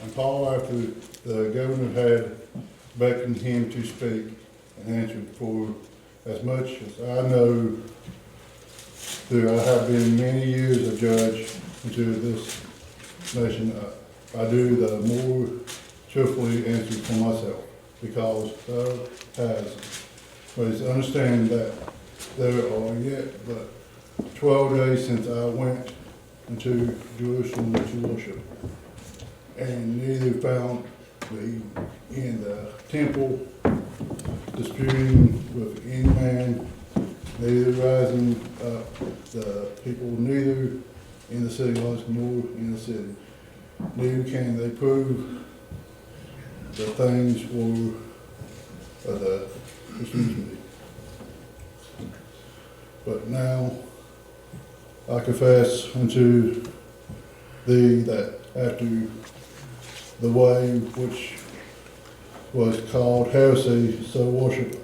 And Paul, after the governor had beckoned him to speak and answered, for as much as I know, there I have been many years a judge unto this nation, I do the more truthfully answer for myself, because thou hast made us understand that there are yet but 12 days since I went into Jerusalem to worship, and neither found me in the temple disputing with any man, neither rising up the people, neither in the synagogues nor in the city. Neither can they prove the things were excuse me. But now I confess unto thee that after the way which was called heresy, so worship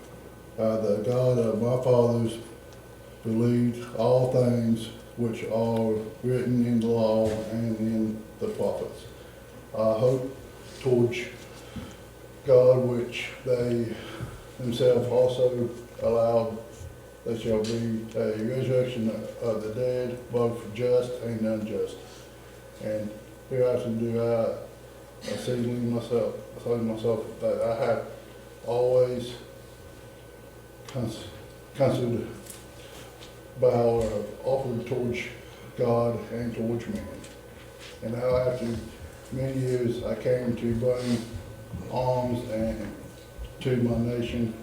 I the God of my fathers, believed all things which are written in the law and in the prophets. I hope towards God, which they themselves also allowed, there shall be a resurrection of the dead, both just and unjust. And hereafter do I exceedingly myself that I have always considered vow of offered towards God and towards men. And now after many years I came to bring alms and to my nation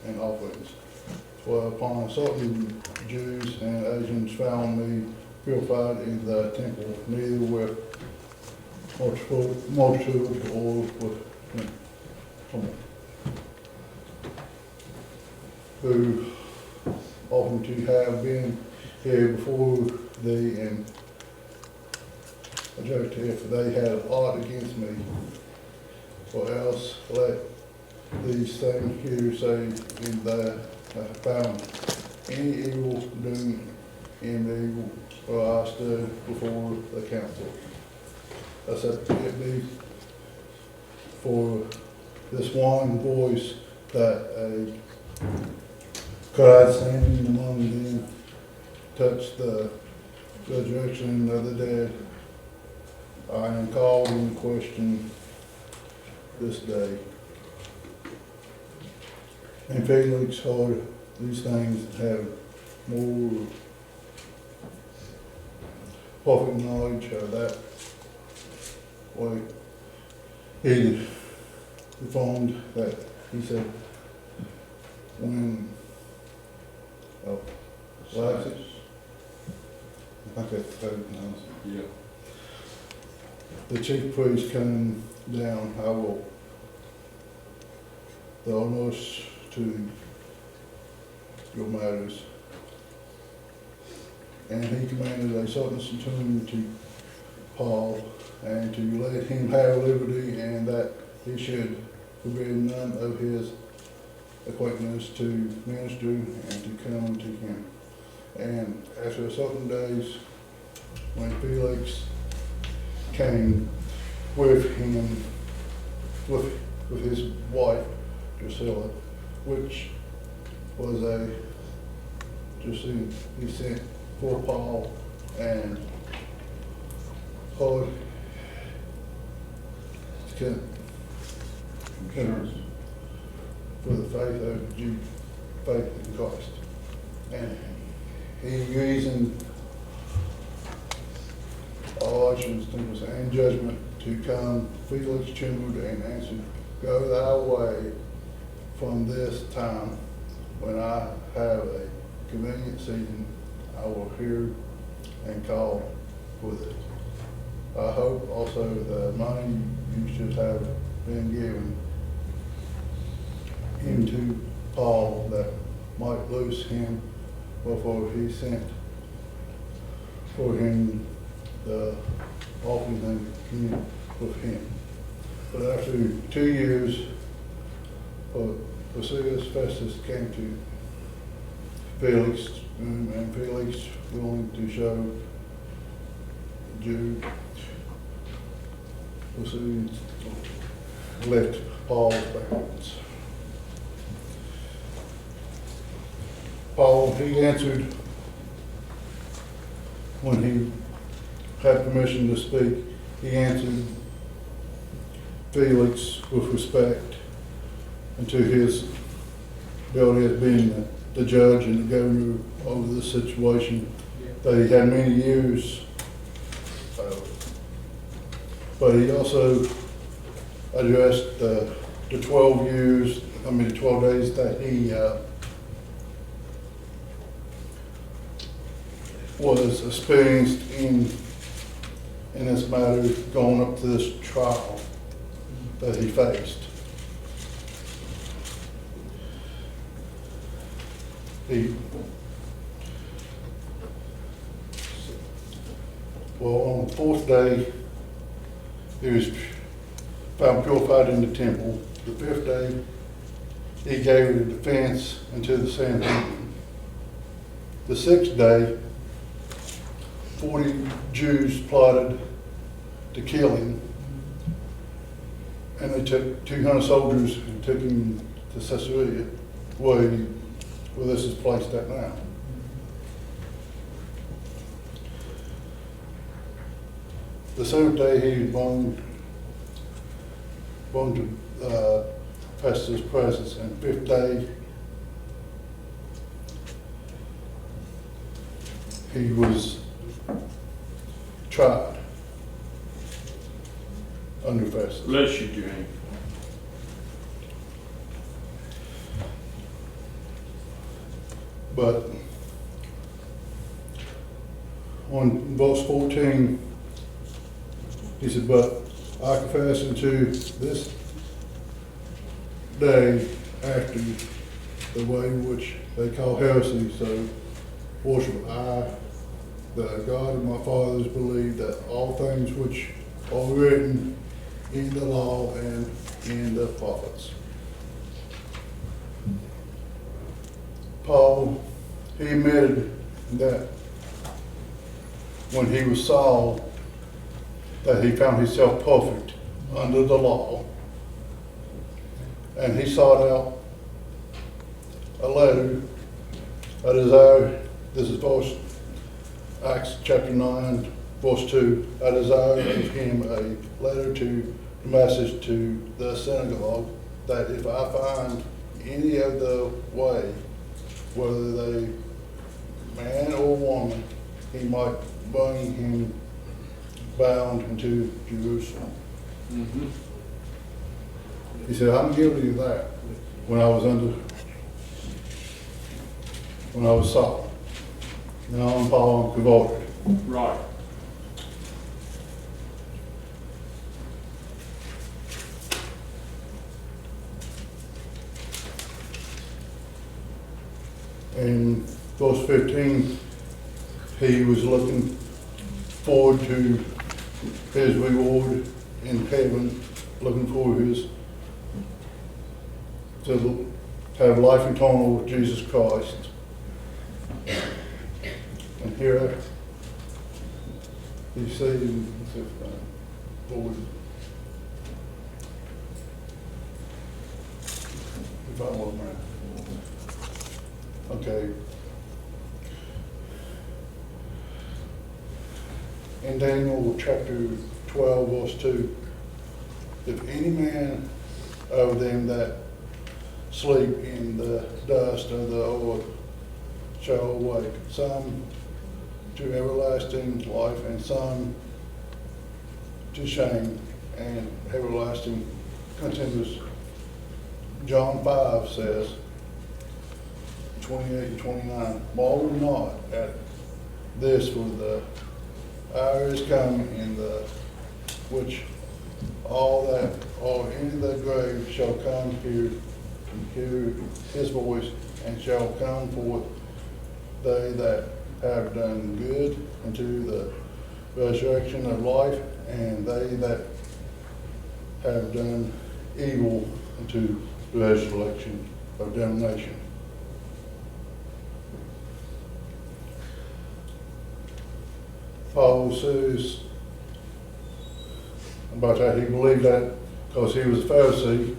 and offerings. For upon certain Jews and Asians found me purified in the temple, neither with multitude or with who often to have been here before thee, and judged if they had aught against me, or else let these things here say in that I have found any evil doing in me, or I stood before the council. Except it be for this one voice that a cried standing among them, touched the resurrection of the dead. I am called in question this day. And Felix heard these things, have more perfect knowledge of that way. He informed that he said, when Alexis, I think that's how it knows. Yeah. The chief priest came down, I will the honors to your matters. And he commanded a certain centurion to Paul, and to let him have liberty, and that he should forbid none of his acquaintance to minister and to come to him. And after certain days, when Felix came with him, with his wife Drusilla, which was he sent for Paul and Paul for the faith of Jew, faith in Christ. And he reasoned all actions, tempers, and judgment to come. Felix trembled and answered, go thy way from this time. When I have a convenient season, I will hear and call with it. I hope also the money you should have been given him to Paul, that might loose him before he sent for him the offering and communion with him. But after 2 years, Porcius Festus came to Felix, and Felix willing to show Jude was who left Paul's bounds. Paul, he answered when he had permission to speak, he answered Felix with respect and to his ability as being the judge and the governor over the situation that he had many years of. But he also addressed the 12 days that he was experienced in this matter going up to this trial that he faced. On the fourth day, he was found purified in the temple. The fifth day, he gave the defense unto the Sanhedrin. The sixth day, 40 Jews plotted to kill him, and they took 200 soldiers and took him to Caesarea, where this is placed at now. The seventh day he was born to Festus' presence, and fifth day he was tried under Festus. Bless you, Jane. But on verse 14, he said, "But I confess unto this day after the way which they call heresy, so worship I the God of my fathers believe that all things which are written in the law and in the prophets." Paul, he admitted that when he was Saul, that he found himself perfect under the law, and he sought out a letter, a desire. This is Acts chapter 9, verse 2. I desire of him a letter to the message to the synagogue, that if I find any of the way, whether they man or woman, he might bring him bound into Jerusalem. Mm-hmm. He said, I'm guilty of that when I was Saul. Now I'm Paul, I'm converted. Right. In verse 15, he was looking forward to his reward in heaven, looking forward to have life eternal with Jesus Christ. And here he said, Lord, if I were man. Okay. In Daniel chapter 12, verse 2, if any man of them that sleep in the dust of the earth shall awake, some to everlasting life and some to shame and everlasting continuous. John 5 says, 28 and 29, marvel not at this, for the hour is coming in the which all that are in the grave shall come here and hear his voice, and shall come forth they that have done good unto the resurrection of life, and they that have done evil unto the resurrection of damnation. Paul says about that. He believed that because he was a Pharisee.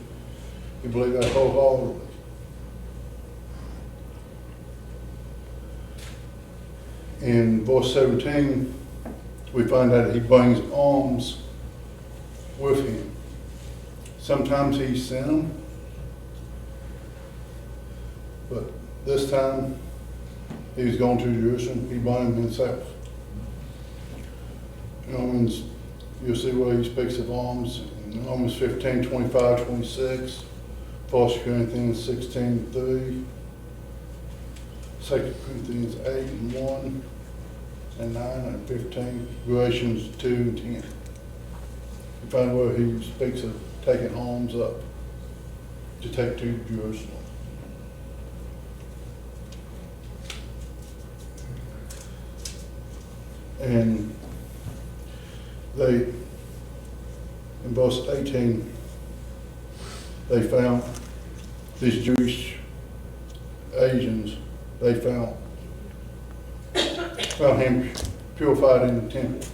He believed that wholeheartedly. In verse 17, we find that he brings alms with him. Sometimes he sent them, but this time he was going to Jerusalem. He brought them himself. In Romans, you'll see where he speaks of alms in Romans 15, 25, 26, 1 Corinthians 16, 3, 2 Corinthians 8 and 1, and 9 and 15, Galatians 2 and 10. You find where he speaks of taking alms up to take to Jerusalem. And they, in verse 18, they found these Jewish Asians, they found him purified in the temple.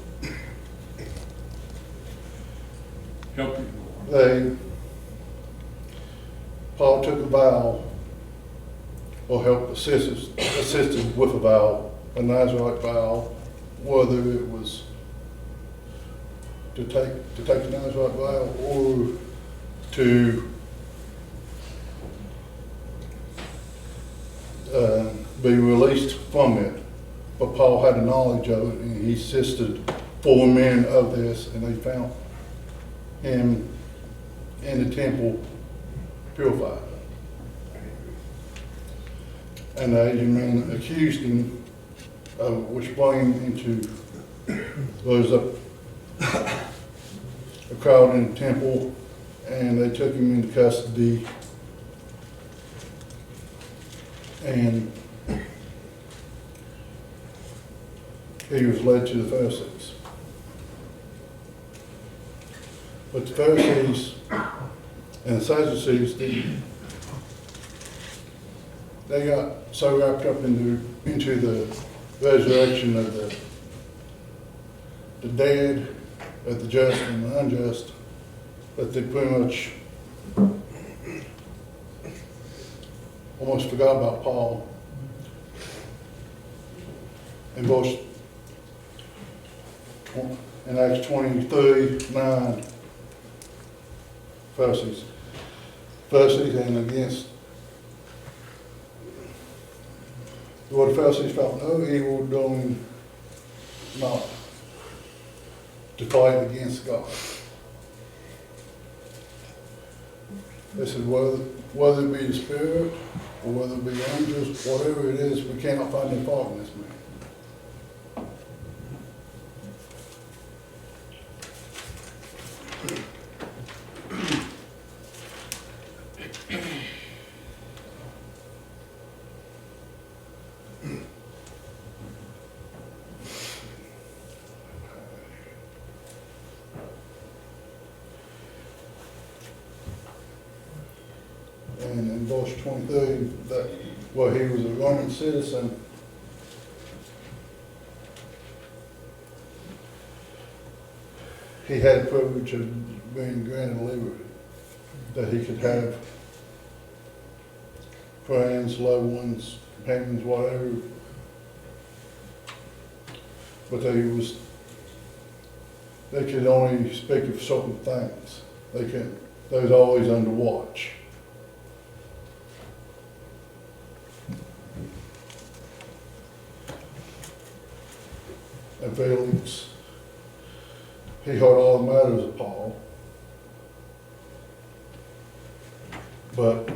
Help you. Paul took a vow, or helped assisted with a vow, a Nazarite vow, whether it was to take the Nazarite vow or to be released from it. But Paul had a knowledge of it, and he assisted 4 men of this, and they found him in the temple purified. And the Asian men accused him of which brought him into, rose up a crowd in the temple, and they took him into custody, and he was led to the Pharisees. But the Pharisees and the Sadducees, they got so wrapped up into the resurrection of the dead, of the just and the unjust, that they pretty much almost forgot about Paul. In Acts 23:9, Pharisees and against what the Pharisees found no evil doing not to fight against God. They said whether it be the spirit or whether it be angels, whatever it is, we cannot find any fault in this man. And in verse 23, that well, he was a Roman citizen, he had the privilege of being granted liberty, that he could have friends, loved ones, companions, whatever, but they could only speak of certain things. They was always under watch. And Felix, he heard all the matters of Paul, but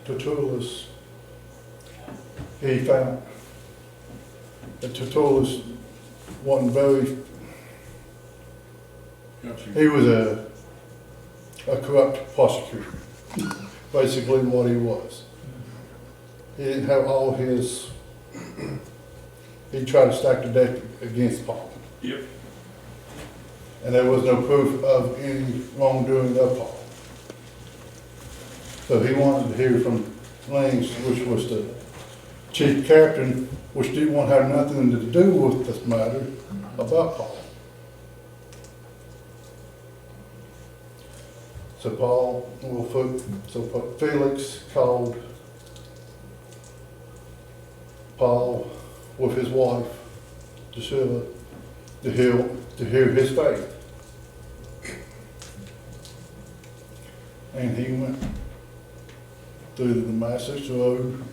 Tertullus, he found that Tertullus wasn't he was a corrupt prosecutor, basically what he was. He didn't have all his, he tried to stack the deck against Paul. Yep. And there was no proof of any wrongdoing of Paul. So he wanted to hear from Lance, which was the chief captain, which didn't want to have nothing to do with this matter about Paul. So Felix called Paul with his wife to hear his faith. And he went through the Damascus Road.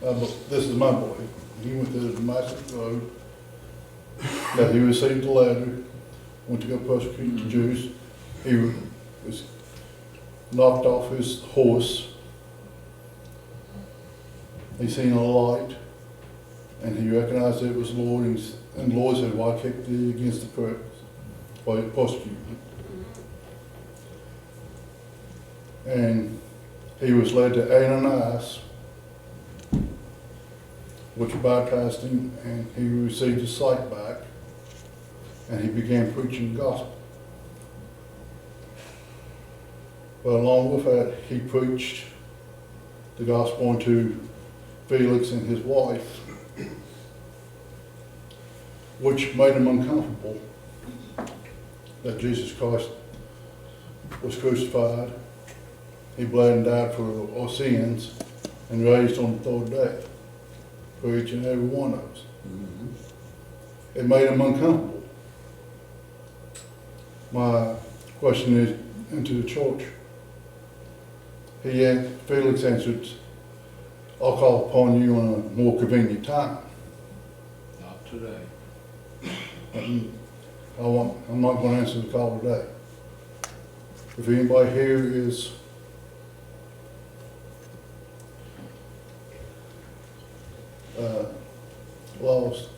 This is my belief. He went through the Damascus Road. That he received a letter, went to go persecute the Jews. He was knocked off his horse. He seen a light, and he recognized it was the Lord. And the Lord said, "Why kick thee against the pricks? Why persecute me?" And he was led to Ananias, which baptized him, and he received his sight back, and he began preaching the gospel. But along with that, he preached the gospel unto Felix and his wife, which made him uncomfortable that Jesus Christ was crucified. He bled and died for our sins and raised on the third day for each and every one of us. It made him uncomfortable. My question is into the church. Felix answered, "I'll call upon you on a more convenient time." Not today. I'm not going to answer the call today. If anybody here is lost,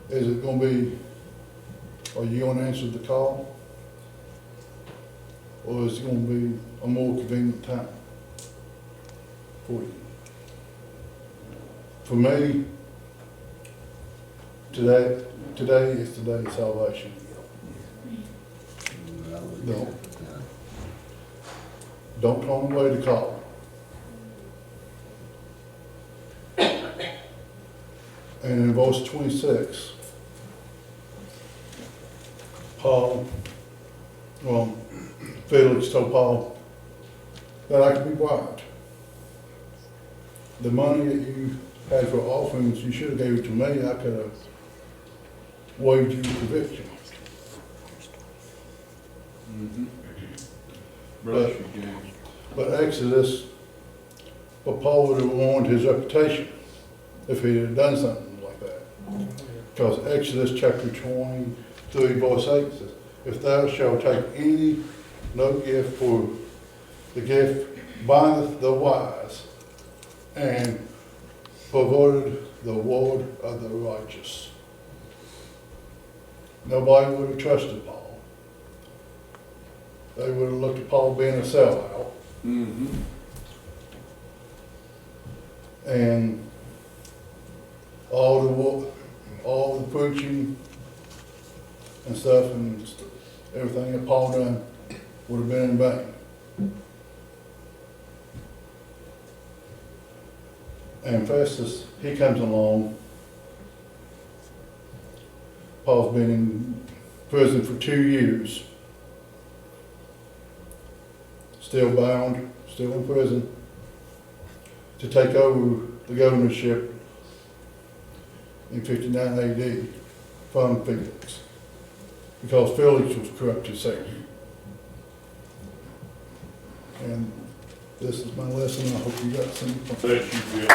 is it going to be, are you going to answer the call? Or is it going to be a more convenient time for you? For me, today is the day of salvation. Don't turn away the call. And in verse 26, Felix told Paul that I could be bribed. The money that you had for offerings, you should have gave it to me. I could have waived you conviction. Bless you, James. But Paul would have ruined his reputation if he had done something like that. Because Exodus chapter 23, verse 8 says, "If thou shalt take no gift, for the gift bindeth the wise, and perverted the word of the righteous." Nobody would have trusted Paul. They would have looked at Paul being a sellout. And all the preaching and stuff and everything that Paul done would have been in vain. And Festus, he comes along. Paul's been in prison for 2 years. Still bound, still in prison, to take over the governorship in 59 AD from Felix. Because Felix was corrupt as Satan. And this is my lesson. I hope you got some. Bless you, Bill.